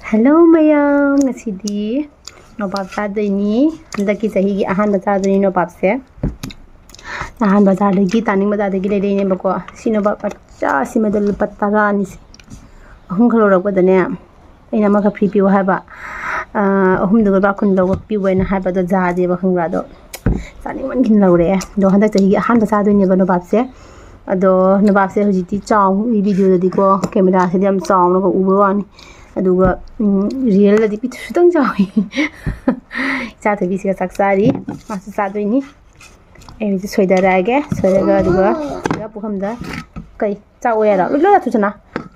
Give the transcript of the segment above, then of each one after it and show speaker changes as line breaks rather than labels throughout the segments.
Hello mayam, ngasidi nobab chadini handaki chahi gi ahanba chadini nobab se ahan bazar dagi taning bazar dagi le ne bako si nobab pacha si medal pattaga ni si ahum khalo rakwa dane aina maka free piu haba ahum duga ba kun law piu na haba do jade ba khangra do taning man kin lawre do handak chahi gi ahanba chadini ba nobab se ado nobab se hojiti chaw i video dadi ko camera se yam chaw no ko ubo wani aduga real dadi pitu sudang chawi cha thabi siga saksari masu sadoi ai ji soidarage soidaga aduga siga pukhamda kai chawo yara lo la thusana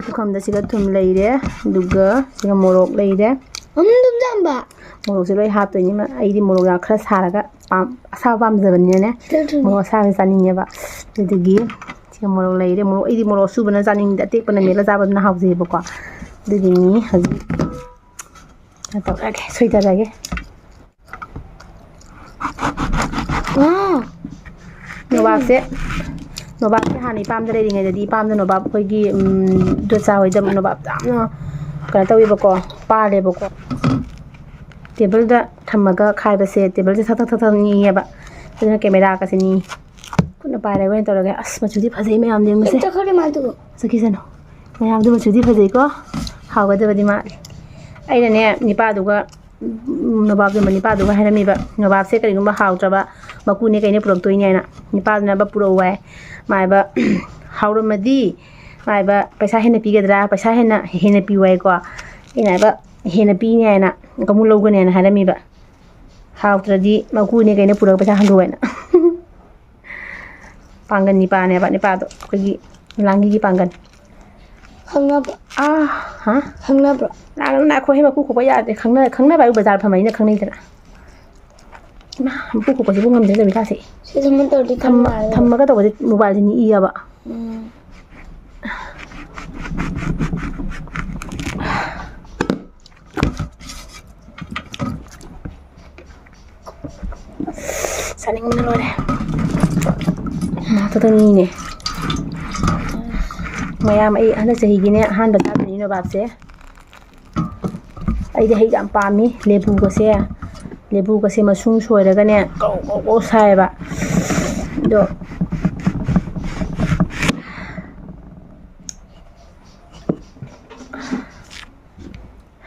pukhamda siga thum leire aduga siga morok leire
dum jamba
morok se loi haptoi ni ma ai di morok ya khara saraga asa pam zabani ne morok sa saninge ba digi siga morok leire morok ai di morok subana janing da tek pana mela jabana hawje bako dini haji atau lagi soidarage nobab se hani pam da ringa jadi pam da nobab khoi gi do cha hoi dam nobab tamna kana tawi bako pale bako table da thamaga khai ba se table se thak ni ba aduna camera ka se ni kuna pare wen tawraga as machudi phajai me am deng se
ta khare ma du
saki sano mayam du machudi phajai ko hawgadabadi ma aina ne nipa duga nobab de nipa duga harami ba nobab se kari gumba hawtraba maku ne kaine purok toini aina nipa na ba puro wai mai ba hawramadi mai ba paisa hena pigadra paisa hena piwai ko ina ba hena pi ne aina kamu logane na harami ba hawtradi maku ne kaine purok paisa handu aina pangan nipa ne ba nipa do kogi langi gi pangan
khangna
ha
khangna bro
na ko hema ku ko ba ya de khangna ba bazar phamai na khangnai dana ma ku ko ko ngam de mi ta se
se thamman to di
thamma ga to ba mobile ni iya ba saning na lo de ma to ni ne mayam ai handa chahi gi ne han ba ta ni nobab se ai de hei jam pami lebu ko se masung soiraga ne ko sai ba do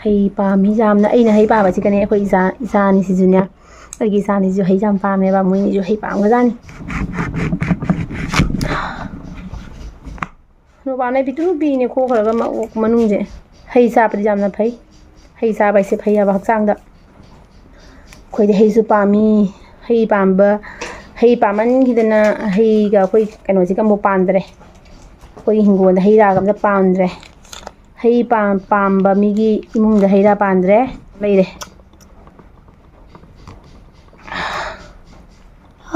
hei pami jam na ai na hei pa ba chi kane khoi isa ni si junya ai gi sa ni ju hei jam pame ba moi ni ju hei pam ga jani no ba na bitu bi ne ko khara ga manung je hei sa pa jam na phai hei sa bai se phai ya ba chang da khoi de hei su pami hei pamba hei paman hidana hei ga khoi kano ji ka mo pandre khoi hingon da hei ra ga da pandre hei pamba mi gi imung da hei ra pandre leire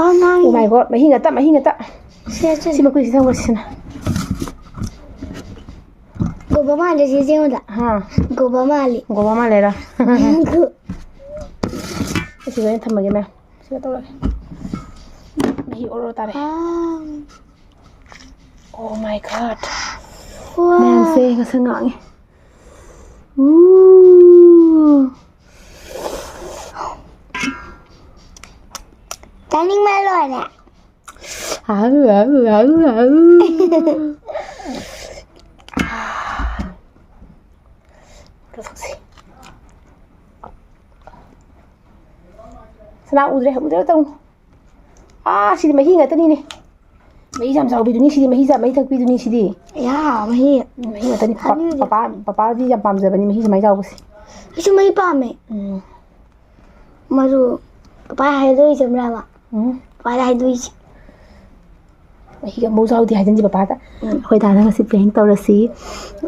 oh
my god mahi ngata si ma ku si sang wa sina
goba male je je da
ha
goba male
ra si ga thamage me si ga tawla mahi oro tare oh my god man se ga sangangi
taning malo na
sana udre tong sidi mahi ngata ni ne mahi jam saw biduni sidi mahi thak biduni sidi
ya mahi
ngata ni papa di jam pam jabani mahi mai jaw busi
isu mahi pa me maru papa hai doi jamra ba papa hai doi
mahi ga mo jaw di hai janji papa ta khoi da na si prank tawrasi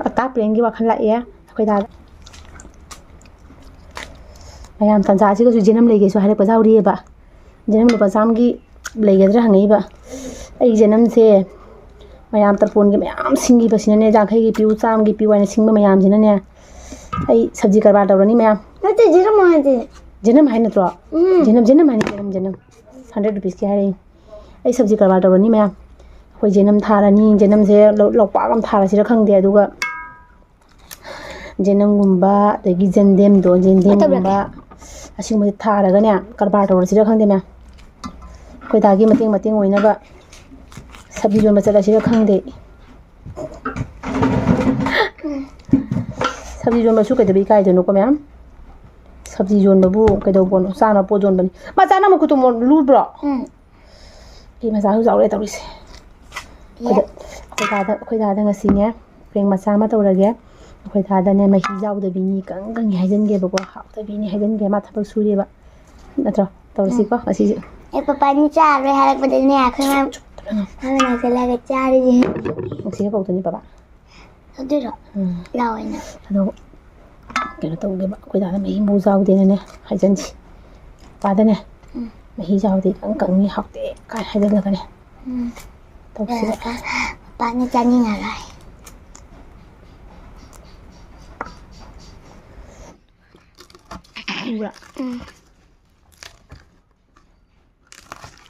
ata prank gi wakhan la ya khoi da mayam tanja si ko jinam lege so hare pajawri ba jinam lo pajam gi lege dra hangai ba ai jinam se mayam tarpon gi mayam singi basina ne ja khai gi piu cham gi piu na singba mayam jina ne ai sabji karba dawrani mayam
nate jinam ma de
jinam hai na tro jinam hai jinam 100 rupees ki hai ai sabji karba dawrani mayam hoi jinam tharani jinam se lokpa gam thara sira khangde aduga ꯖꯦꯅꯝꯒꯨꯝꯕ ꯑꯗꯒꯤ ꯖꯦꯟꯗꯦꯝꯗꯣ ꯖꯦꯟꯗꯦꯝꯒꯨꯝꯕ ꯑꯁꯤꯒꯨꯝꯕꯁꯦ ꯊꯥꯔꯒꯅꯦ ꯀꯔꯕꯥꯔ ꯇꯧꯔꯁꯤꯔ ꯈꯪꯗꯦ ꯃꯌꯥꯝ ꯑꯩꯈꯣꯏ ꯗꯥꯒꯤ ꯃꯇꯦꯡ ꯑꯣꯏꯅꯕ ꯁꯕꯖꯤ ꯌꯣꯟꯕ ꯆꯠꯂꯁꯤꯔ ꯈꯪꯗꯦ ꯁꯕꯖꯤ ꯌꯣꯟꯕꯁꯨ ꯀꯩꯗꯧꯕꯩ ꯏꯀꯥꯏꯗꯣꯏꯅꯣꯀꯣ ꯃꯌꯥꯝ ꯁꯕꯖꯤ ꯌꯣꯟꯕꯕꯨ ꯀꯩꯗꯧꯕꯅꯣ ꯆꯥꯅꯕ ꯄꯣꯠ ꯌꯣꯟꯕꯅꯤ ꯃꯆꯥ ꯅꯪ ꯃꯈꯨꯠꯇꯣ ꯂꯨꯕ꯭ꯔꯣ ꯑꯩ ꯃꯆꯥꯁꯨ ꯆꯥꯎꯔꯦ ꯇꯧꯔꯤꯁꯦ ꯑꯩꯈꯣꯏ ꯗꯥꯗ ꯉꯁꯤꯅꯦ ꯄ꯭ꯔꯦꯡ ꯃꯆꯥ ꯑꯃ ꯇꯧꯔꯒꯦ ꯑꯩꯈꯣꯏ ꯗꯥꯗꯅꯦ ꯃꯍꯤ ꯌꯥꯎꯗꯕꯤꯅꯤ ꯀꯪꯒꯤ ꯍꯥꯏꯖꯟꯒꯦꯕꯀꯣ ꯍꯥꯎꯇꯕꯤꯅꯤ ꯍꯥꯏꯖꯟꯒꯦ ꯃꯥ ꯊꯕꯛ ꯁꯨꯔꯦꯕ ꯅꯠꯇ꯭ꯔꯣ ꯇꯧꯔꯁꯤꯀꯣ ꯉꯁꯤꯁꯦ
ꯄꯄꯥꯅꯤ ꯆꯥꯔꯣꯏ ꯍꯥꯏꯔꯛꯄꯗꯅꯦ ꯑꯩꯈꯣꯏ ꯃꯥꯅ ꯆꯠꯂꯒ ꯆꯥꯔꯤꯁꯦ
ꯅꯨꯡꯁꯤꯒ ꯀꯧꯗꯣꯏꯅꯤ ꯕꯕꯥ
ꯑꯗꯨꯔꯣ ꯂꯥꯛꯑꯣꯏꯅ
ꯑꯗꯣ ꯀꯩꯅꯣ ꯇꯧꯒꯦꯕ ꯑꯩꯈꯣꯏ ꯗꯥꯗ ꯃꯍꯤ ꯃꯨ ꯌꯥꯎꯗꯦꯅꯅꯦ ꯍꯥꯏꯖꯟꯁꯤ ꯄꯥꯗꯅꯦ ꯃꯍꯤ ꯌꯥꯎꯗꯦ ꯀꯪꯉꯤ ꯍꯥꯎꯇꯦ ꯀꯥꯏ ꯍꯥꯏꯖꯜꯂꯒꯅꯦ ꯇꯧꯁꯤꯕ
ꯄꯄꯥꯅꯤ ꯆꯥꯅꯤꯡꯉꯔꯣꯏ
ꯎꯕ꯭ꯔꯥ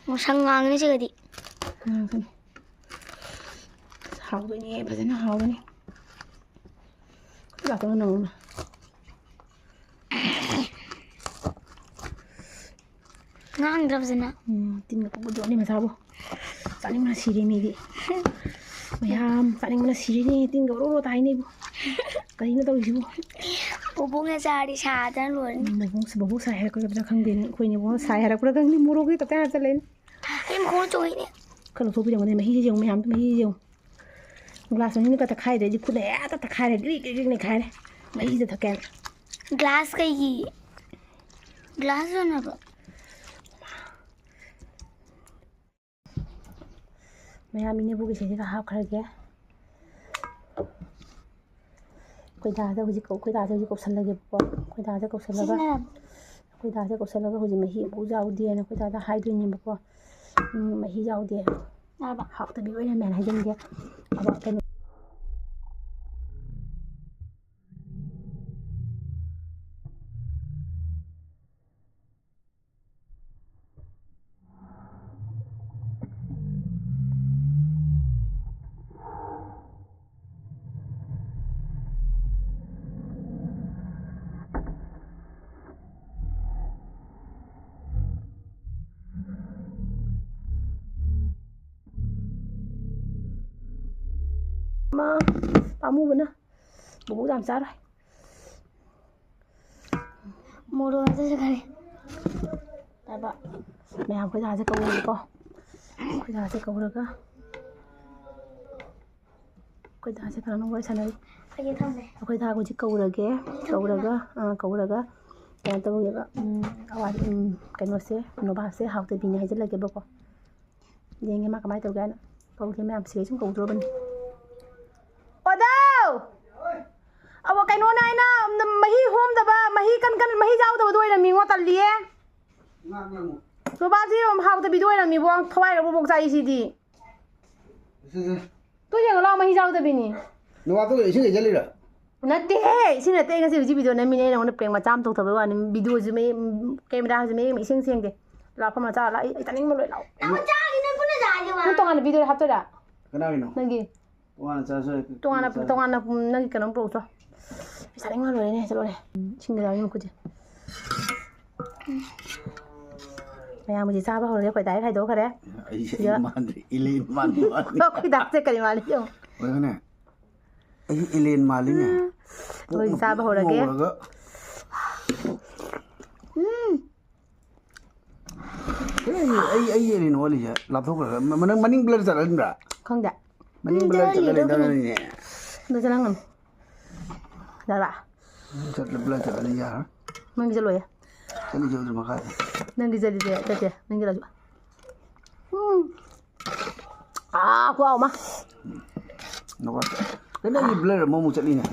ꯉꯁꯪ ꯉꯥꯡꯉꯅꯤ ꯁꯤꯒꯗꯤ
ꯍꯥꯎꯗꯣꯏꯅꯦ ꯐꯖꯅ ꯍꯥꯎꯒꯅꯤ ꯂꯥꯛꯀꯅꯨ ꯅꯪꯅ
ꯉꯥꯡꯗ꯭ꯔ ꯐꯖꯅ
ꯇꯤꯟꯒ ꯄꯨꯡꯗꯣꯛꯅꯤ ꯃꯁꯥꯕꯨ ꯆꯥꯅꯤꯡꯕꯅ ꯁꯤꯔꯦ ꯃꯤꯗꯤ ꯃꯌꯥꯝ ꯆꯥꯅꯤꯡꯕꯅ ꯁꯤꯔꯦꯅꯦ ꯇꯤꯟꯒ ꯑꯣꯔꯣ ꯇꯥꯏꯅꯦ ꯏꯕꯨ ꯀꯔꯤꯅꯣ ꯇꯧꯔꯤꯁꯤꯕꯨ
ꯕꯨꯕꯣꯛꯅ ꯆꯥꯔꯗꯤ ꯁꯥꯗꯅ ꯂꯣꯏꯔꯅꯤ
ꯕꯨꯕꯣꯛ ꯁꯥꯏ ꯍꯥꯏꯔꯛꯀꯗ꯭ꯔꯥ ꯈꯪꯗꯦꯅꯦ ꯑꯩꯈꯣꯏ ꯅꯦꯕꯨꯡꯅ ꯁꯥꯏ ꯍꯥꯏꯔꯛꯄ꯭ꯔꯥ ꯈꯪꯗꯦ ꯃꯣꯔꯣꯛꯁꯦ ꯇꯞꯇꯥꯏ ꯍꯥꯞꯆꯜꯂꯦꯅꯦ
ꯑꯩ ꯃꯈꯣꯡ ꯆꯣꯡꯉꯤꯅꯦ
ꯈꯔ ꯂꯧꯊꯣꯛꯄꯤꯔꯝꯒꯅꯤ ꯃꯍꯤꯁꯦ ꯌꯦꯡꯉꯨ ꯃꯌꯥꯝꯗꯣ ꯃꯍꯤꯁꯦ ꯌꯦꯡꯉꯨ ꯒ꯭ꯂꯥꯁ ꯃꯅꯤꯡꯗ ꯇꯛꯈꯥꯏꯗ꯭ꯔꯗꯤ ꯈꯨꯠꯅ ꯍꯦꯛꯇ ꯇꯛꯈꯥꯏꯔꯦ ꯒ꯭ꯔꯤꯛ ꯒ꯭ꯔꯤꯛ ꯅꯩꯈꯥꯏꯔꯦ ꯃꯍꯤꯁꯦ ꯊꯛꯀꯦ ꯍꯥꯏꯕ
ꯒ꯭ꯂꯥꯁ ꯀꯩꯒꯤ ꯒ꯭ꯂꯥꯁ ꯌꯣꯟꯅꯕ꯭ꯔꯣ
ꯃꯌꯥꯝ ꯏꯅꯦꯕꯨꯒꯤ ꯁꯤꯁꯤꯒ ꯍꯥꯞꯈ꯭ꯔꯒꯦ ꯑꯩꯈꯣꯏ ꯗꯥꯁꯦ ꯍꯧꯖꯤꯛ ꯀꯧꯁꯜꯂꯒꯦꯕꯀꯣ ꯑꯩꯈꯣꯏ ꯗꯥꯁꯦ ꯀꯧꯁꯜꯂꯒ ꯍꯧꯖꯤꯛ ꯃꯍꯤ ꯑꯃꯐꯥꯎ ꯌꯥꯎꯗꯦꯅ ꯑꯩꯈꯣꯏ ꯗꯥꯗ ꯍꯥꯏꯗꯣꯏꯅꯦꯕꯀꯣ ꯃꯍꯤ ꯌꯥꯎꯗꯦ ꯍꯥꯎꯇꯕꯤ ꯑꯣꯏꯔꯝꯃꯦꯅ ꯍꯥꯏꯖꯟꯒꯦ ꯀꯩꯅꯣ ꯄꯥꯝꯃꯨꯕꯅ ꯕꯨꯕꯣꯛ ꯌꯥꯝ ꯆꯥꯔꯣꯏ
ꯃꯣꯔꯣꯛ ꯑꯗꯨꯁꯨ ꯈꯔꯤ
ꯇꯥꯕ ꯃꯌꯥꯝ ꯑꯩꯈꯣꯏ ꯗꯥꯁꯦ ꯀꯧꯔꯒꯦꯀꯣ ꯑꯩꯈꯣꯏ ꯗꯥꯁꯦ ꯀꯧꯔꯒ ꯑꯩꯈꯣꯏ ꯗꯥꯁꯦ ꯀꯅꯥꯅꯣ ꯋꯥꯔꯤ ꯁꯥꯟꯅꯔꯤ ꯑꯩꯈꯣꯏ ꯗꯥ ꯍꯧꯖꯤꯛ ꯀꯧꯔꯒꯦ ꯀꯧꯔꯒ ꯀꯩꯅꯣ ꯇꯧꯒꯦꯕ ꯀꯩꯅꯣꯁꯦ ꯅꯣꯕꯥꯞꯁꯦ ꯍꯥꯎꯇꯕꯤꯅꯤ ꯍꯥꯏꯖꯤꯜꯂꯒꯦꯕꯀꯣ ꯌꯦꯡꯒꯦ ꯃꯥ ꯀꯃꯥꯏꯅ ꯇꯧꯒꯦ ꯍꯥꯏꯅ ꯀꯧꯒꯦ ꯃꯌꯥꯝ ꯁꯤꯒꯩ ꯁꯨꯝ ꯀꯧꯗ꯭ꯔꯣꯕꯅꯤ ꯑꯣꯗꯧ ꯑꯋꯣ ꯀꯩꯅꯣꯅ ꯑꯩꯅ ꯃꯍꯤ ꯍꯣꯝꯗꯕ ꯃꯍꯤ ꯃꯍꯤ ꯌꯥꯎꯗꯕꯗꯣ ꯑꯣꯏꯔꯝꯃꯤꯉꯣ ꯇꯜꯂꯤꯌꯦ ꯅꯣꯕꯥꯞꯁꯦ ꯍꯥꯎꯇꯕꯤꯗꯣ ꯑꯣꯏꯔꯝꯃꯤꯕꯣ ꯊꯋꯥꯏꯔ ꯕꯣꯛ ꯆꯥꯏꯁꯤꯗꯤ ꯇꯨ ꯌꯦꯡꯉꯨ ꯂꯥꯎ ꯃꯍꯤ ꯌꯥꯎꯗꯕꯤꯅꯤ
ꯅꯣꯕꯥꯞꯇꯣ ꯏꯁꯤꯡ ꯍꯩꯖꯤꯜꯂꯤꯔꯣ
ꯅꯠꯇꯦꯍꯦ ꯏꯁꯤꯡ ꯅꯠꯇꯦ ꯉꯁꯤ ꯍꯧꯖꯤꯛ ꯚꯤꯗꯤꯑꯣ ꯅꯝꯃꯤꯅꯦ ꯅꯉꯣꯟꯗ ꯄ꯭ꯔꯦꯡ ꯃꯆꯥ ꯑꯃ ꯇꯧꯊꯕꯩ ꯋꯥꯅꯤ ꯚꯤꯗꯤꯑꯣꯁꯨ ꯀꯦꯃꯦꯔꯥꯁꯨ ꯃꯌꯦꯛ ꯏꯁꯦꯡ ꯁꯦꯡꯗꯦ ꯂꯥꯛꯄ ꯃꯆꯥ ꯂꯥꯛ ꯑꯩ ꯇꯥꯅꯤꯡꯕ ꯂꯣꯏ ꯂꯥꯛꯑꯣ ꯅꯪ ꯇꯣꯉꯥꯟꯅ ꯚꯤꯗꯤꯑꯣ ꯍꯥꯞꯇꯣꯏꯔꯥ
ꯀꯅꯥꯒꯤꯅꯣ
ꯅꯪꯒꯤ
ꯇꯣꯉꯥꯟꯅ ꯆꯥꯖꯔꯦ
ꯇꯣꯉꯥꯟꯅ ꯅꯪꯒꯤ ꯀꯩꯅꯣꯝ ꯄꯨꯔꯛꯎꯆꯣ ꯄꯩꯁꯥ ꯇꯥꯅꯤꯡꯕ ꯂꯣꯏꯔꯦꯅꯦ ꯆꯠꯂꯣꯅꯦ ꯏꯁꯤꯡꯗ ꯌꯥꯎꯔꯤ ꯃꯈꯨꯠꯁꯦ ꯃꯌꯥꯝꯕꯨꯗꯤ ꯆꯥꯕ ꯍꯧꯔꯒꯦ ꯑꯩꯈꯣꯏ ꯗꯥꯏ ꯈꯥꯏꯗꯣꯛꯈ꯭ꯔꯦ
ꯑꯩ ꯃꯥꯟꯗ꯭ꯔꯦ ꯏꯂꯦꯟ ꯃꯥꯟꯕ ꯋꯥꯅꯤ
ꯑꯩꯈꯣꯏ ꯗꯥꯁꯦ ꯀꯔꯤ ꯃꯥꯜꯂꯤ ꯌꯦꯡꯉꯨ
ꯑꯣꯏꯒꯅꯦ ꯑꯩ ꯏꯂꯦꯟ ꯃꯥꯜꯂꯤꯅꯦ
ꯑꯩꯈꯣꯏ ꯆꯥꯕ ꯍꯧꯔꯒꯦ
ꯉꯧꯔꯒ ꯑꯩ ꯏꯂꯦꯟ ꯑꯣꯜꯂꯤꯁꯦ ꯂꯥꯞꯊꯣꯛꯈ꯭ꯔꯒ ꯃꯅꯤꯡ ꯕ꯭ꯂꯔ ꯆꯠꯍꯟꯕ꯭ꯔꯥ
ꯈꯪꯗꯦ
ꯃꯅꯤꯡ ꯕ꯭ꯂꯔ ꯆꯠꯂ ꯂꯩꯗꯕꯅꯤꯅꯦ
ꯑꯗꯨ ꯆꯠꯍꯟꯒꯅꯨ ꯌꯥꯔꯕ
ꯕ꯭ꯂꯔ ꯆꯠꯂꯗꯤ ꯌꯥꯔꯣꯏ
ꯅꯪꯒꯤ ꯆꯠꯂꯣꯏꯌꯦ
ꯆꯠꯂꯤꯁꯦ ꯎꯗ꯭ꯔ ꯃꯈꯥꯗ
ꯅꯪꯒꯤ ꯆꯠꯇꯦ ꯅꯪꯒꯤ ꯂꯥꯖꯨ ꯈꯨꯍꯥꯎ ꯑꯃ
ꯅꯣꯕꯥꯞ ꯀꯩꯅꯣ ꯑꯩꯒꯤ ꯕ꯭ꯂꯔ ꯑꯃꯃꯨꯛ ꯆꯠꯂꯤꯅꯦ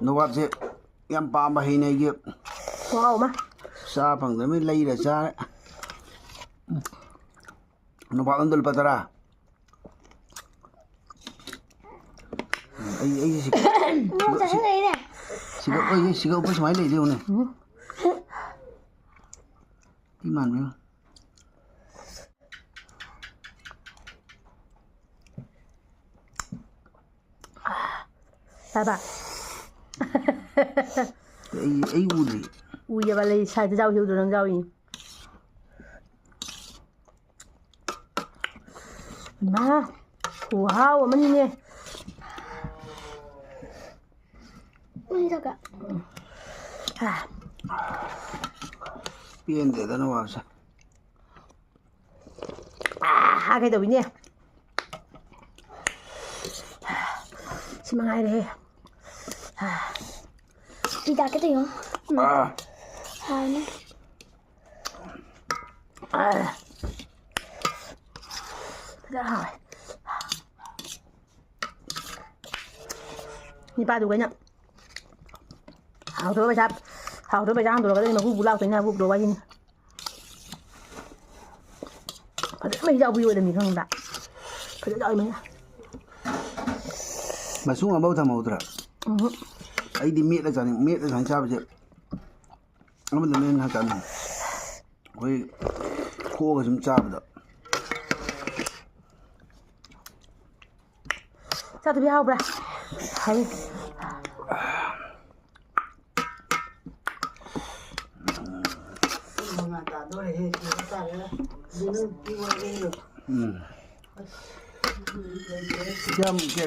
ꯅꯣꯕꯥꯞꯁꯦ ꯌꯥꯝ ꯄꯥꯝꯕ ꯍꯩꯅꯩꯒꯤ
ꯈꯨꯍꯥꯎ ꯑꯃ
ꯆꯥ ꯐꯪꯗꯕꯅꯤ ꯂꯩꯔ ꯆꯥꯔꯦ ꯅꯣꯕꯥꯞ ꯑꯃꯗ ꯂꯨꯄꯥ 10 ꯑꯩ ꯁꯤꯒ ꯎꯞꯄ ꯁꯨꯃꯥꯏꯅ ꯂꯩꯗꯤ ꯌꯦꯡꯉꯨꯅꯦ ꯏ ꯃꯥꯟꯕ
ꯇꯥꯕ
ꯑꯩ ꯎꯗ꯭ꯔꯤ
ꯎꯏꯌꯦꯕ ꯂꯩ ꯁꯥꯏꯗ ꯌꯥꯎ ꯍꯤꯎꯗꯣ ꯅꯪ ꯌꯥꯎꯏ ꯏꯃꯥ ꯈꯨꯍꯥꯎ ꯑꯃꯅꯤꯅꯦ
ꯃꯤꯗꯒ
ꯄꯦꯟꯗꯦꯗ ꯅꯋꯥꯕꯁꯦ
ꯀꯩꯗꯧꯏꯅꯦ ꯁꯤ ꯃꯉꯥꯏꯔꯦꯍꯦ
Tidak kita yuk.
Ah.
Hanya.
Rồi. Ni ba đủ cái nhá. Hào thôi bây giờ. Hào thôi bây giờ ăn đồ cái mà hút lao tới nhà hút đồ bao nhiêu. Mấy rau bìu để mình không đặt. Phải đợi mấy.
Mà xuống ở bao thầm màu rồi. Ấy đi miết là chẳng sao bây giờ. Nó bây giờ nên hả cần. Với khô cái chúng cha bây giờ.
Sao tôi biết hao ra. Hay.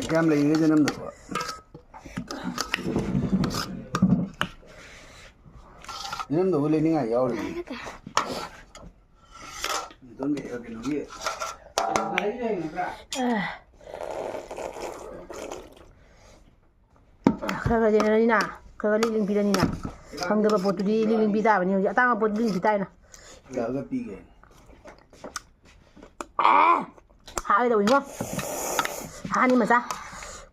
Kem lấy cái cho năm được. Năm được lên ngày giàu rồi. Tôi nghĩ là cái nó kia.
Khơi cái gì nè, khơi cái linh phi đây nè. Không được bột đi linh phi ta bao nhiêu, tao bột linh phi tay nè.
Là cái pi cái.
Hả cái đầu đúng không? Hả nhưng mà sao?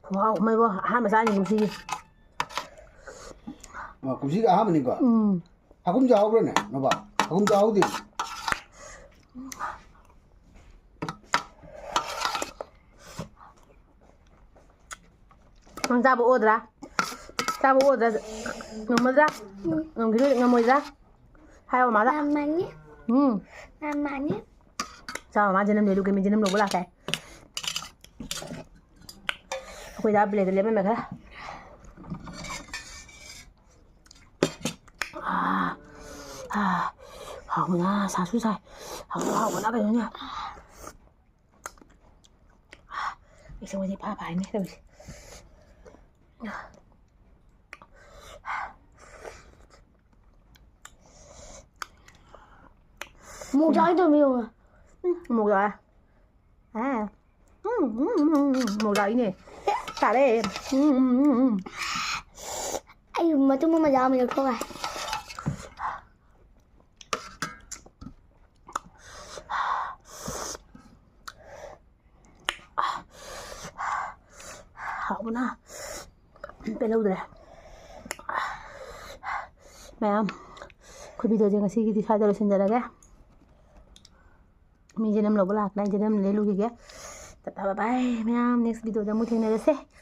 Wow, mày vô hả mà sao nhìn cũng gì?
Mà cũng gì cả hả mình có? Cũng giàu rồi này, nó bảo. Cũng giàu thì.
Mang ra bộ ô ra. Ra bộ ô ra. Ngâm ra. Ngâm cái đuôi ngâm mồi ra. Hai ông má ra.
Namanya. Namanya.
Sao mà jenam để lúc cái mình jenam lúc là cái. Aku dah beli dari mana kah? Hảo na, sao suy sai. Hảo na cái gì nhá. Cái xong rồi pa phải này rồi.
Một trái tôi miêu à.
Một rồi à. Một rồi nè. Cả đây.
Ai mà tôi mua mà giàu mình được không à?
Hảo na. Bên lâu rồi. Mẹ em. Cái video này cái gì thì khai ra xin ra cái. Mình jenam lo bolak, dan jenam lelu gitu ya. Bye bye, ma'am. Next video dah mungkin ada sih.